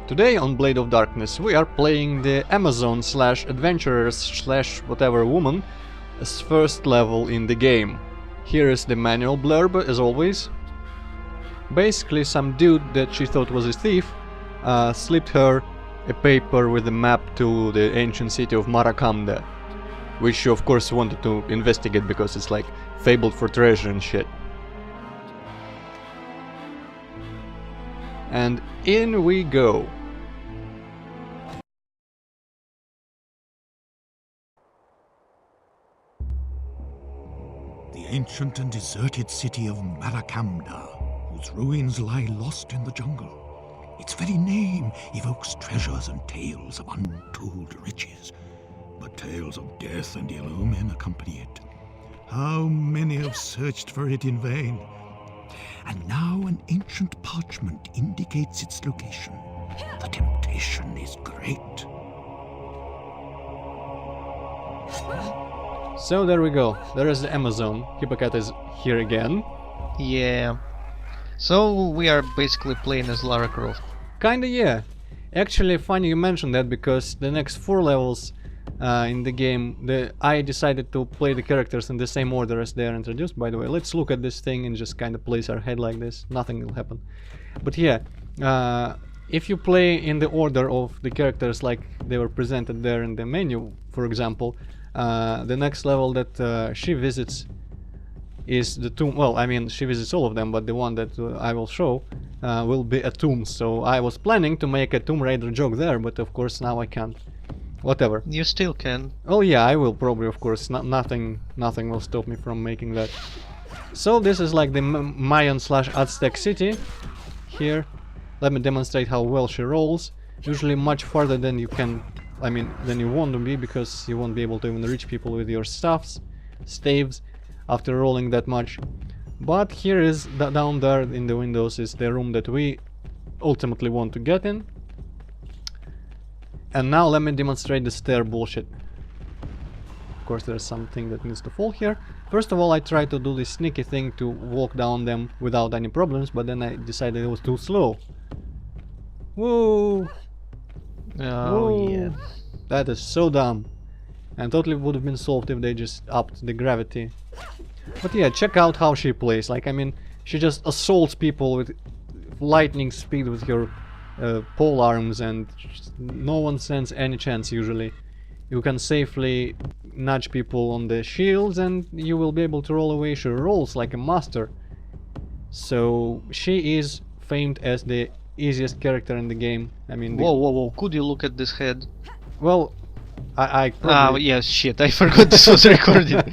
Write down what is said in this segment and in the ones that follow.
Today on Blade of Darkness we are playing the Amazon slash adventurers slash whatever woman's first level in the game. Here is the manual blurb as always. Basically some dude that she thought was a thief slipped her a paper with a map to the ancient city of Maracanda, which she of course wanted to investigate because it's like fabled for treasure and shit. And in we go. The ancient and deserted city of Maracanda, whose ruins lie lost in the jungle. Its very name evokes treasures and tales of untold riches, but tales of death and ill omen accompany it. How many have searched for it in vain? And now an ancient parchment indicates its location. The temptation is great. So there we go, there is the Amazon. Hippocat is here again. Yeah. So we are basically playing as Lara Croft. Kinda, yeah. Actually, funny you mentioned that because the next 4 levels in the game, I decided to play the characters in the same order as they are introduced. By the way, let's look at this thing and just kind of place our head like this. Nothing will happen. But yeah, if you play in the order of the characters like they were presented there in the menu, for example, the next level that she visits is the tomb. Well, I mean, she visits all of them, but the one that I will show will be a tomb. So I was planning to make a Tomb Raider joke there, but of course now I can't. Whatever. You still can. Oh yeah, I will probably, of course. Nothing will stop me from making that. So this is like the Mayan slash Aztec city. Here, let me demonstrate how well she rolls. Usually much farther than you can. I mean, than you want to be, because you won't be able to even reach people with your staves after rolling that much. But here is down there in the windows is the room that we ultimately want to get in. And now let me demonstrate the stair bullshit. Of course there's something that needs to fall here. First of all, I tried to do this sneaky thing to walk down them without any problems, but then I decided it was too slow. Whoa! Oh, Whoa. yeah. That is so dumb. And totally would have been solved if they just upped the gravity. But yeah, check out how she plays. Like, I mean, she just assaults people with lightning speed with her pole arms, and no one stands any chance usually. You can safely nudge people on the shields and you will be able to roll away. She rolls like a master. So she is famed as the easiest character in the game. I mean, Whoa, could you look at this head? well, I probably... yes, shit, I forgot this was recorded.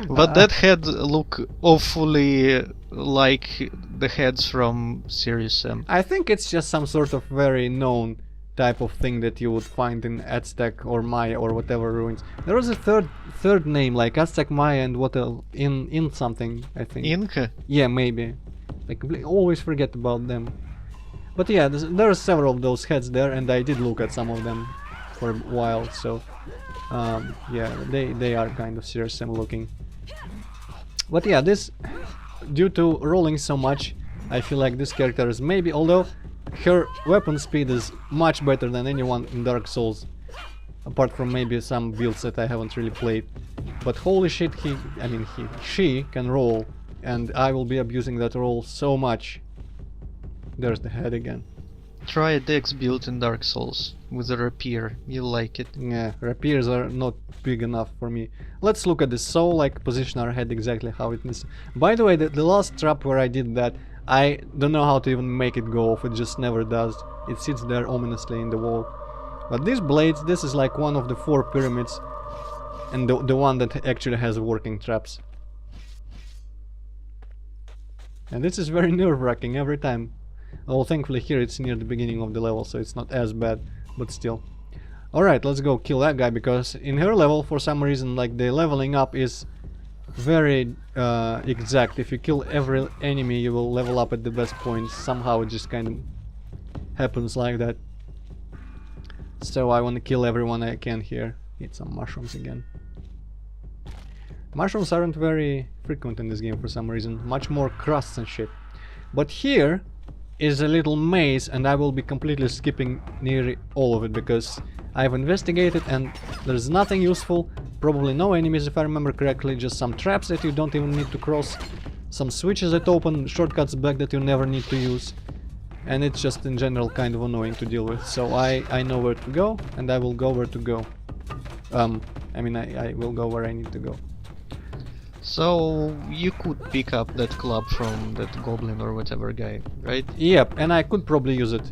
But that head look awfully like the heads from Series Sam. I think it's just some sort of very known type of thing that you would find in Aztec or Maya or whatever ruins. There was a third name like Aztec, Maya, and what else? In something, I think. Inca? Yeah, maybe. I completely always forget about them. But yeah, there are several of those heads there, and I did look at some of them for a while. So yeah, they are kind of Series Sam looking. But yeah, this, due to rolling so much, I feel like this character is maybe, although her weapon speed is much better than anyone in Dark Souls, apart from maybe some builds that I haven't really played. But holy shit, she can roll, and I will be abusing that roll so much. There's the head again. Try a Dex build in Dark Souls with a rapier, you'll like it. Yeah, rapiers are not big enough for me. Let's look at this. So, like, position our head exactly how it needs. By the way, the last trap where I did that, I don't know how to even make it go off. It just never does. It sits there ominously in the wall. But these blades, this is like one of the 4 pyramids, and the one that actually has working traps. And this is very nerve-wracking every time. Well, thankfully here it's near the beginning of the level, so it's not as bad, but still. Alright, let's go kill that guy, because in her level, for some reason, like, the leveling up is very exact. If you kill every enemy, you will level up at the best points. Somehow it just kind of happens like that. So I want to kill everyone I can here. Eat some mushrooms again. Mushrooms aren't very frequent in this game for some reason. Much more crusts and shit. But here, is a little maze, and I will be completely skipping nearly all of it because I've investigated and there's nothing useful, probably no enemies if I remember correctly, just some traps that you don't even need to cross, some switches that open shortcuts back that you never need to use, and it's just in general kind of annoying to deal with. So I know where to go, and I will go where to go. I mean, I will go where I need to go. So you could pick up that club from that goblin or whatever guy, right? Yep, and I could probably use it.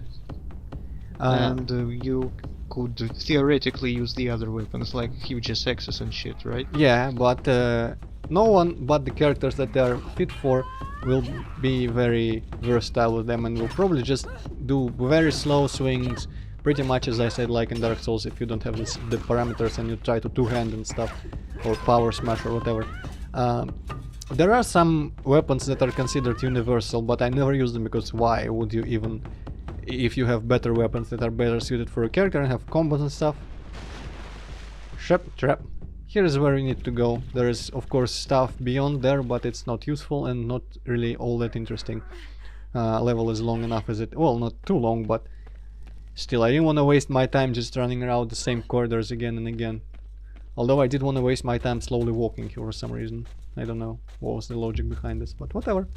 And you could theoretically use the other weapons like huge SXs and shit, right? Yeah, but no one but the characters that they are fit for will be very versatile with them, and will probably just do very slow swings, pretty much as I said, like in Dark Souls. If you don't have the parameters and you try to two-hand and stuff, or power smash or whatever. There are some weapons that are considered universal, but I never use them because why would you even, if you have better weapons that are better suited for a character and have combos and stuff. Trap. Here is where we need to go. There is of course stuff beyond there, but it's not useful and not really all that interesting. Level is long enough as it, well, not too long, but still I didn't want to waste my time just running around the same corridors again and again. Although I did want to waste my time slowly walking here for some reason. I don't know what was the logic behind this, but whatever.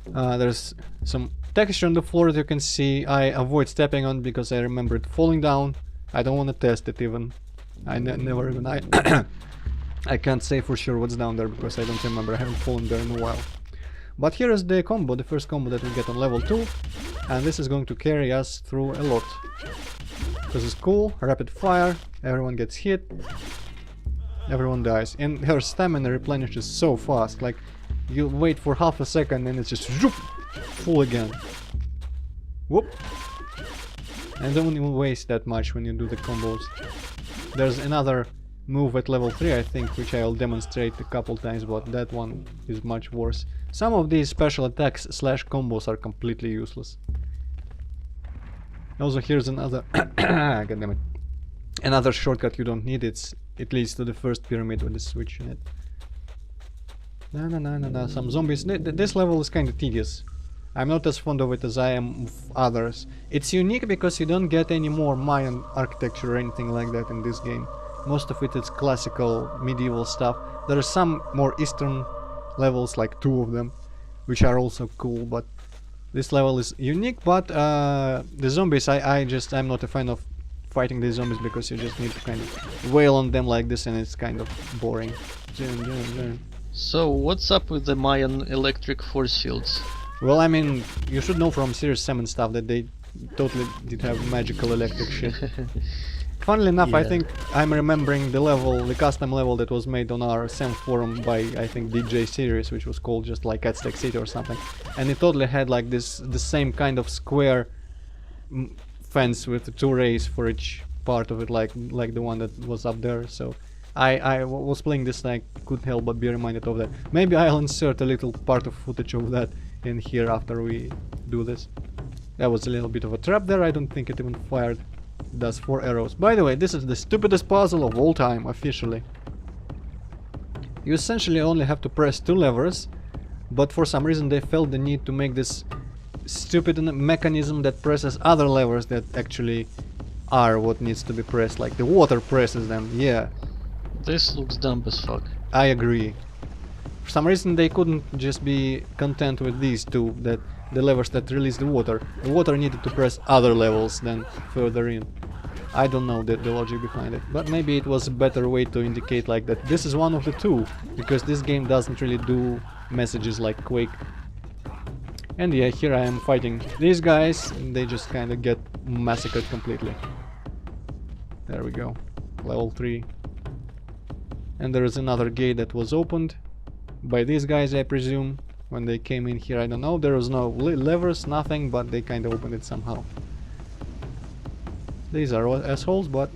There's some texture on the floor that you can see. I avoid stepping on because I remember it falling down. I don't want to test it even. I never even... I can't say for sure what's down there because I don't remember. I haven't fallen there in a while. But here is the combo, the first combo that we get on level 2. And this is going to carry us through a lot. This is cool, rapid fire, everyone gets hit, everyone dies. And her stamina replenishes so fast, like you wait for half a second and it's just zoop, full again. Whoop! And don't even waste that much when you do the combos. There's another move at level 3 I think, which I'll demonstrate a couple times, but that one is much worse. Some of these special attacks slash combos are completely useless. Also, here's another God damn it. Another shortcut you don't need. It leads to the first pyramid with the switch in it. No. Some zombies. This level is kind of tedious. I'm not as fond of it as I am of others. It's unique because you don't get any more Mayan architecture or anything like that in this game. Most of it is classical medieval stuff. There are some more eastern levels, like 2 of them, which are also cool, but this level is unique. But the zombies, I'm not a fan of fighting these zombies because you just need to kind of wail on them like this and it's kind of boring. So what's up with the Mayan electric force fields? Well, I mean, you should know from Series 7 stuff that they totally did have magical electric shit. Funnily enough, yeah. I think I'm remembering the level, the custom level that was made on our SEM forum by, I think, DJ Series, which was called just like Aztec City or something. And it totally had like the same kind of square fence with 2 rays for each part of it, like the one that was up there. So I was playing this and I couldn't help but be reminded of that. Maybe I'll insert a little part of footage of that in here after we do this. That was a little bit of a trap there. I don't think it even fired. It does 4 arrows. By the way, this is the stupidest puzzle of all time, officially. You essentially only have to press 2 levers, but for some reason they felt the need to make this stupid mechanism that presses other levers that actually are what needs to be pressed, like the water presses them. Yeah. This looks dumb as fuck. I agree. For some reason they couldn't just be content with these 2, that the levers that release the water. The water needed to press other levels than further in. I don't know the logic behind it, but maybe it was a better way to indicate like that this is one of the 2, because this game doesn't really do messages like Quake. And yeah, here I am fighting these guys, and they just kind of get massacred completely. There we go, level 3. And there is another gate that was opened by these guys, I presume. When they came in here, I don't know, there was no levers, nothing, but they kind of opened it somehow. These are assholes, but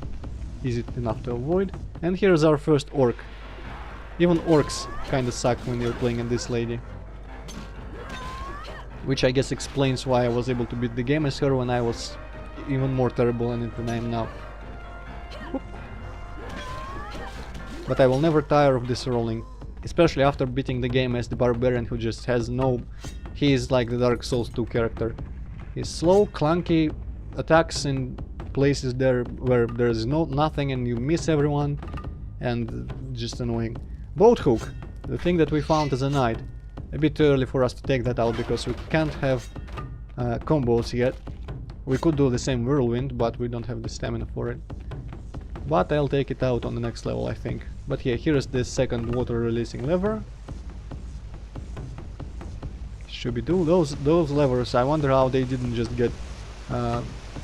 easy enough to avoid. And here's our first orc. Even orcs kind of suck when you're playing in this lady. Which I guess explains why I was able to beat the game as her when I was even more terrible in it than I am now. Whoop. But I will never tire of this rolling. Especially after beating the game as the barbarian who just has no he is like the Dark Souls 2 character. He's slow, clunky, attacks in places there where there's nothing and you miss everyone, and just annoying. Boat hook, the thing that we found as a knight. A bit early for us to take that out because we can't have combos yet. We could do the same whirlwind, but we don't have the stamina for it. But I'll take it out on the next level, I think. But yeah, here's the second water releasing lever. Should we do those levers? I wonder how they didn't just get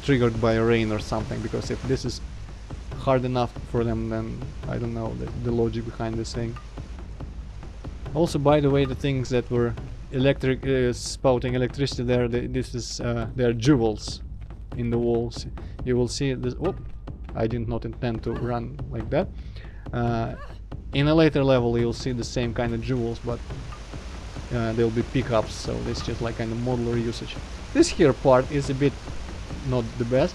triggered by rain or something, because if this is hard enough for them, then I don't know the logic behind this thing. Also, by the way, the things that were spouting electricity there, they're jewels in the walls. You will see this. Oh, I did not intend to run like that. In a later level, you'll see the same kind of jewels, but they'll be pickups, so it's just like kind of modular usage. This here part is a bit not the best,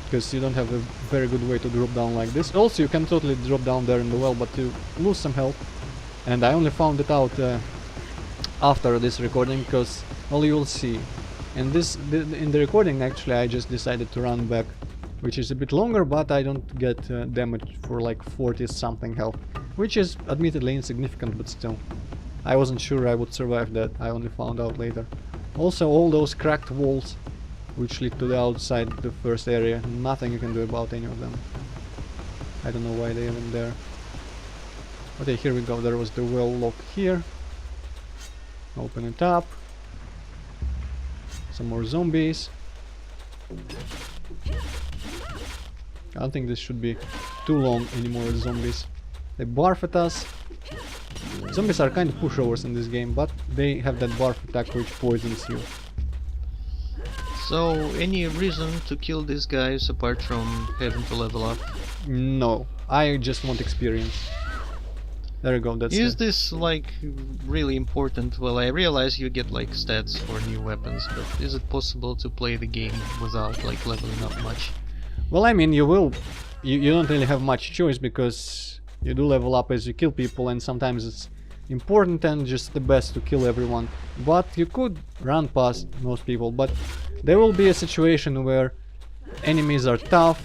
because you don't have a very good way to drop down like this. Also, you can totally drop down there in the well, but you lose some health. And I only found it out after this recording, because, well, you will see. And in the recording, actually, I just decided to run back, which is a bit longer, but I don't get damage for like 40 something health, which is admittedly insignificant, but still. I wasn't sure I would survive that, I only found out later. Also, all those cracked walls which lead to the outside, the first area, nothing you can do about any of them. I don't know why they're even there. Okay, here we go, there was the well lock here. Open it up. Some more zombies. I don't think this should be too long anymore with zombies. They barf at us. Zombies are kind of pushovers in this game, but they have that barf attack which poisons you. So, any reason to kill these guys apart from having to level up? No, I just want experience. There you go, that's Is it. this like really important? Well, I realize you get like stats for new weapons, but is it possible to play the game without like leveling up much? Well, I mean, you don't really have much choice, because you do level up as you kill people, and sometimes it's important and just the best to kill everyone. But you could run past most people, but there will be a situation where enemies are tough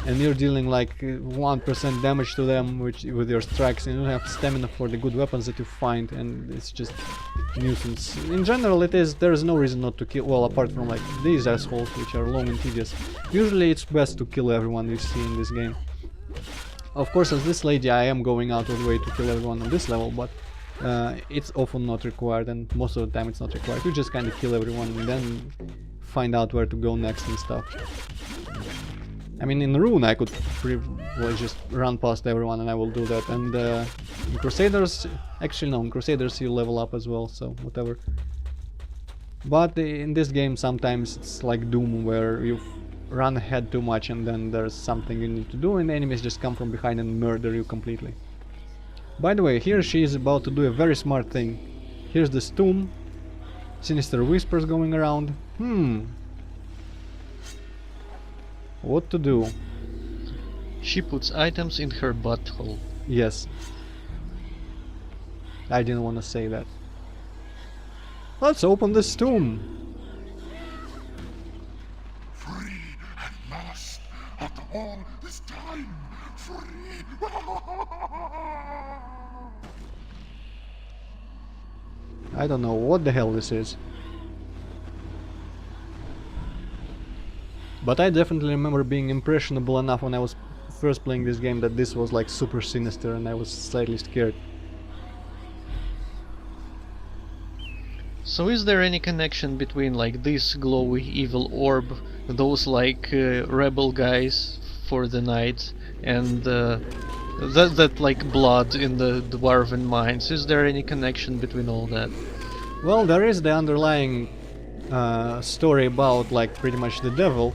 and you're dealing like 1% damage to them with your strikes, and you don't have stamina for the good weapons that you find, and it's just nuisance. In general, there is no reason not to kill, well, apart from like these assholes which are long and tedious. Usually it's best to kill everyone you see in this game. Of course, as this lady, I am going out of the way to kill everyone on this level, but it's often not required, and most of the time it's not required. You just kind of kill everyone and then find out where to go next and stuff. I mean, in Rune I could just run past everyone, and I will do that. And in Crusaders, actually no, in Crusaders you level up as well, so whatever. But in this game sometimes it's like Doom, where you run ahead too much and then there's something you need to do, and the enemies just come from behind and murder you completely. By the way, here she is about to do a very smart thing. Here's the tomb, sinister whispers going around. What to do? She puts items in her butthole. Yes. I didn't want to say that. Let's open this tomb. Free at last, after all this time, free. I don't know what the hell this is. But I definitely remember being impressionable enough when I was first playing this game that this was like super sinister, and I was slightly scared. So is there any connection between like this glowy evil orb, those like rebel guys for the night, and that like blood in the dwarven mines? Is there any connection between all that? Well, there is the underlying story about like pretty much the devil.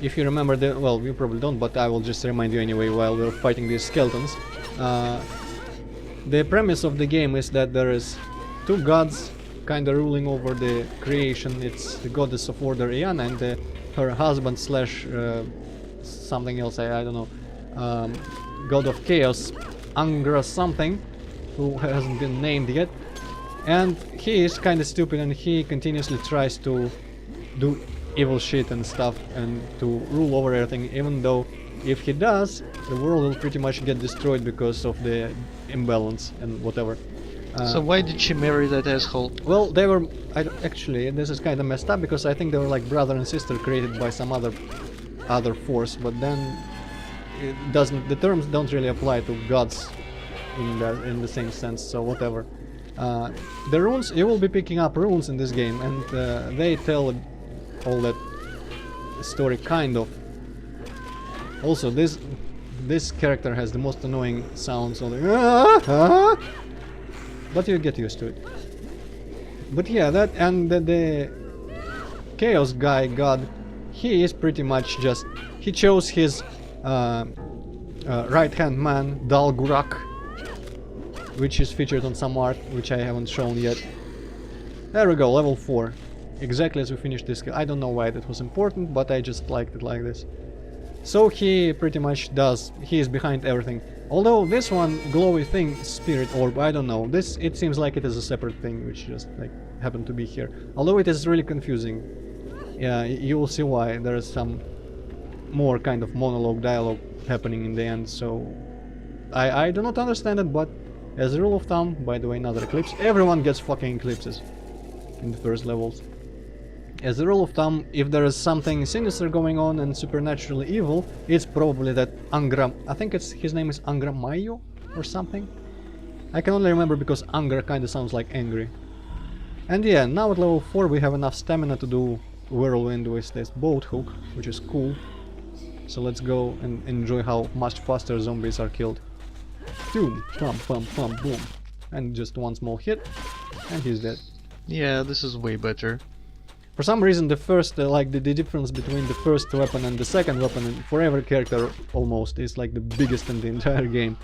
If you remember the, well, you probably don't, but I will just remind you anyway while we're fighting these skeletons. The premise of the game is that there is two gods kinda ruling over the creation. It's the goddess of order Iana and her husband slash something else, I don't know, god of chaos Angra something, who hasn't been named yet. And he is kind of stupid, and he continuously tries to do evil shit and stuff and to rule over everything, even though if he does, the world will pretty much get destroyed because of the imbalance and whatever. So why did she marry that asshole? Well, they were... actually, this is kind of messed up, because I think they were like brother and sister created by some other force, but then it doesn't... the terms don't really apply to gods in the same sense, so whatever. The runes, you will be picking up runes in this game, and they tell all that story, kind of. Also, this character has the most annoying sounds on the... but you get used to it. But yeah, that, and the chaos guy god, he is pretty much just... he chose his right-hand man, Dalgurak, which is featured on some art, which I haven't shown yet. There we go, level 4. Exactly as we finished this skill. I don't know why that was important, but I just liked it like this. So he pretty much does, he is behind everything. Although this one, glowy thing, spirit orb, I don't know. This, it seems like it is a separate thing, which just like happened to be here. Although it is really confusing. Yeah, you will see why. There is some more kind of monologue, dialogue happening in the end, so... I do not understand it, but as a rule of thumb, by the way, another eclipse, everyone gets fucking eclipses in the first levels. As a rule of thumb, if there is something sinister going on and supernaturally evil, it's probably that Angra... I think his name is Angra Mayo or something? I can only remember because Angra kinda sounds like angry. And yeah, now at level 4 we have enough stamina to do whirlwind with this boat hook, which is cool. So let's go and enjoy how much faster zombies are killed. Boom, pum, pum, pum, boom. And just one small hit, and he's dead. Yeah, this is way better. For some reason the first, like the difference between the first weapon and the second weapon for every character almost is like the biggest in the entire game.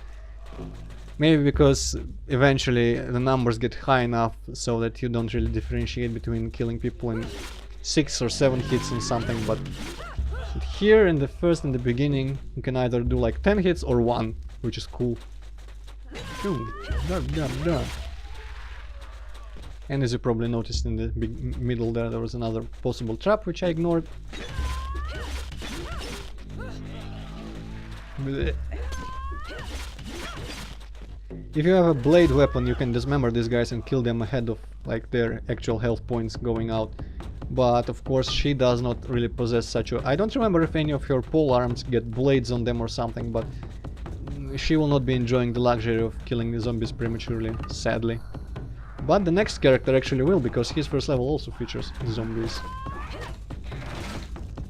Maybe because eventually the numbers get high enough so that you don't really differentiate between killing people in 6 or 7 hits and something, but here in the beginning you can either do like 10 hits or 1, which is cool. Boom, dun, dun, dun. And as you probably noticed in the big middle there was another possible trap, which I ignored. Blech. If you have a blade weapon, you can dismember these guys and kill them ahead of like their actual health points going out. But of course she does not really possess such a... I don't remember if any of her pole arms get blades on them or something, but she will not be enjoying the luxury of killing the zombies prematurely, sadly. But the next character actually will, because his first level also features zombies.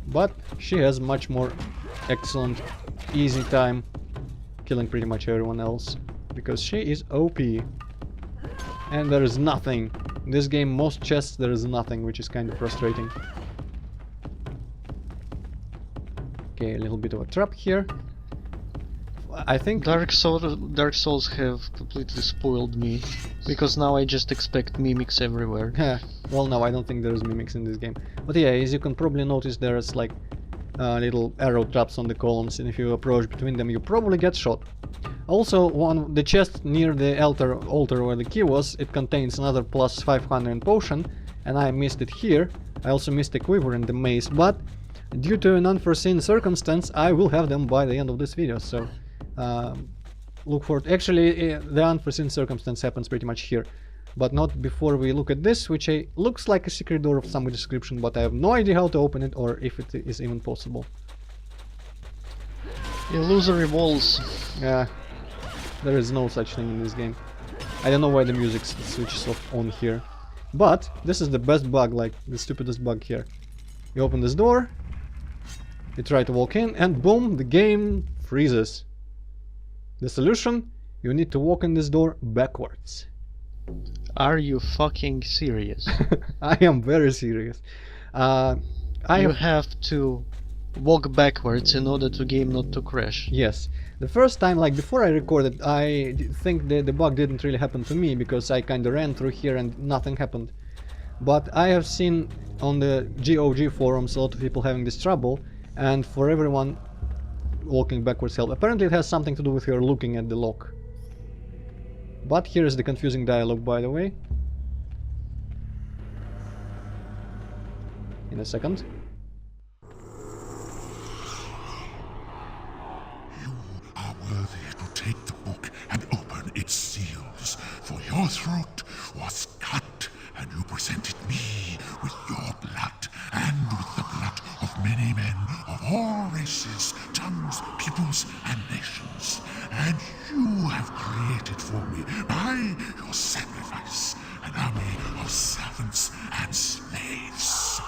But she has much more excellent, easy time killing pretty much everyone else, because she is OP. And there is nothing. In this game, most chests, there is nothing, which is kind of frustrating. Okay, a little bit of a trap here. I think Dark Souls have completely spoiled me, because now I just expect mimics everywhere. well, no, I don't think there's mimics in this game. But yeah, as you can probably notice, there's like little arrow traps on the columns, and if you approach between them, you probably get shot. Also, the chest near the altar where the key was, it contains another plus 500 potion, and I missed it here. I also missed a quiver and the mace, but due to an unforeseen circumstance, I will have them by the end of this video, so look for it. Actually, the unforeseen circumstance happens pretty much here, but not before we look at this, which looks like a secret door of some description, but I have no idea how to open it or if it is even possible. Illusory walls. Yeah, there is no such thing in this game. I don't know why the music switches off on here, but this is the best bug, like the stupidest bug here. You open this door, you try to walk in, and boom, the game freezes. The solution? You need to walk in this door backwards. Are you fucking serious? I am very serious. You have to walk backwards in order to game not to crash. Yes. The first time, like before I recorded, I think the bug didn't really happen to me, because I kinda ran through here and nothing happened. But I have seen on the GOG forums a lot of people having this trouble, and for everyone walking backwards help. Apparently it has something to do with your looking at the lock. But here is the confusing dialogue, by the way. in a second. You are worthy to take the book and open its seals, for your throat was cut, and you presented me with your blood, and with the blood of many men of all races, tongues, peoples, and nations. And you have created for me, by your sacrifice, an army of servants and slaves.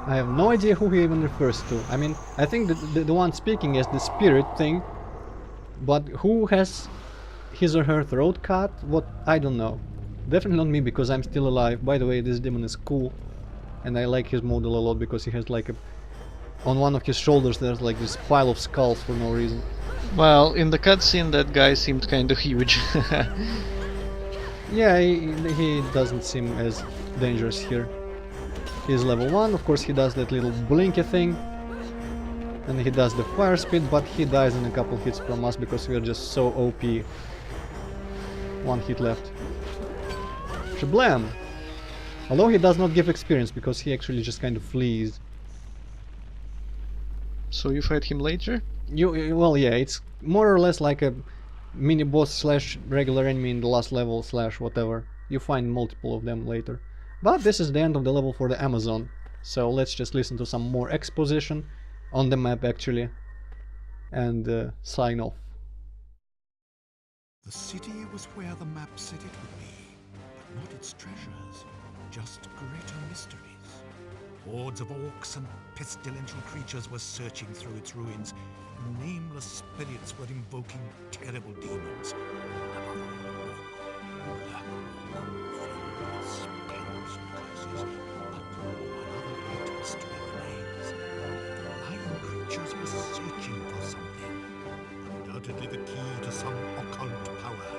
I have no idea who he even refers to. I mean, I think that the one speaking is the spirit thing, but who has his or her throat cut? What? I don't know. Definitely not me, because I'm still alive. By the way, this demon is cool, and I like his model a lot because he has like a... on one of his shoulders there's like this pile of skulls for no reason. Well, in the cutscene that guy seemed kind of huge. Yeah, he doesn't seem as dangerous here. He's level 1, of course he does that little blinky thing. And he does the fire speed, but he dies in a couple hits from us because we are just so OP. One hit left. Shablam! Although he does not give experience because he actually just kind of flees. So you fight him later? Well, yeah, it's more or less like a mini boss slash regular enemy in the last level slash whatever. You find multiple of them later. But this is the end of the level for the Amazon. So let's just listen to some more exposition on the map actually. And sign off. The city was where the map said it would be, but not its treasures, just greater mysteries. Hordes of orcs and pestilential creatures were searching through its ruins. Nameless spirits were invoking terrible demons. Spells and curses, but another great mystery remains. The lying creatures were searching for something, undoubtedly the key to some occult power.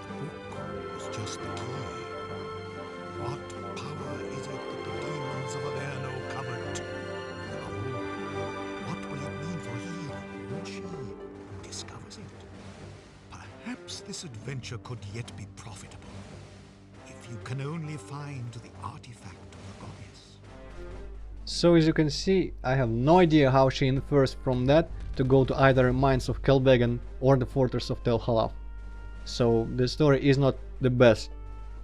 The book was just the key. What power is it that the demons of Averno covered? What will it mean for he or she who discovers it? Perhaps this adventure could yet be profitable, if you can only find the artifact of the goddess. So as you can see, I have no idea how she infers from that to go to either Mines of Kelbegan or the Fortress of Tel Halaf. So the story is not the best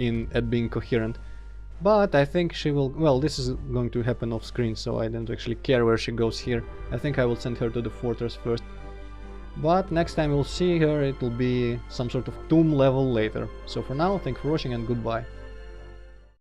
at being coherent. But I think she will... well, this is going to happen off screen, so I don't actually care where she goes here. I think I will send her to the fortress first. But next time we'll see her, it will be some sort of tomb level later. So for now, thank you for watching and goodbye.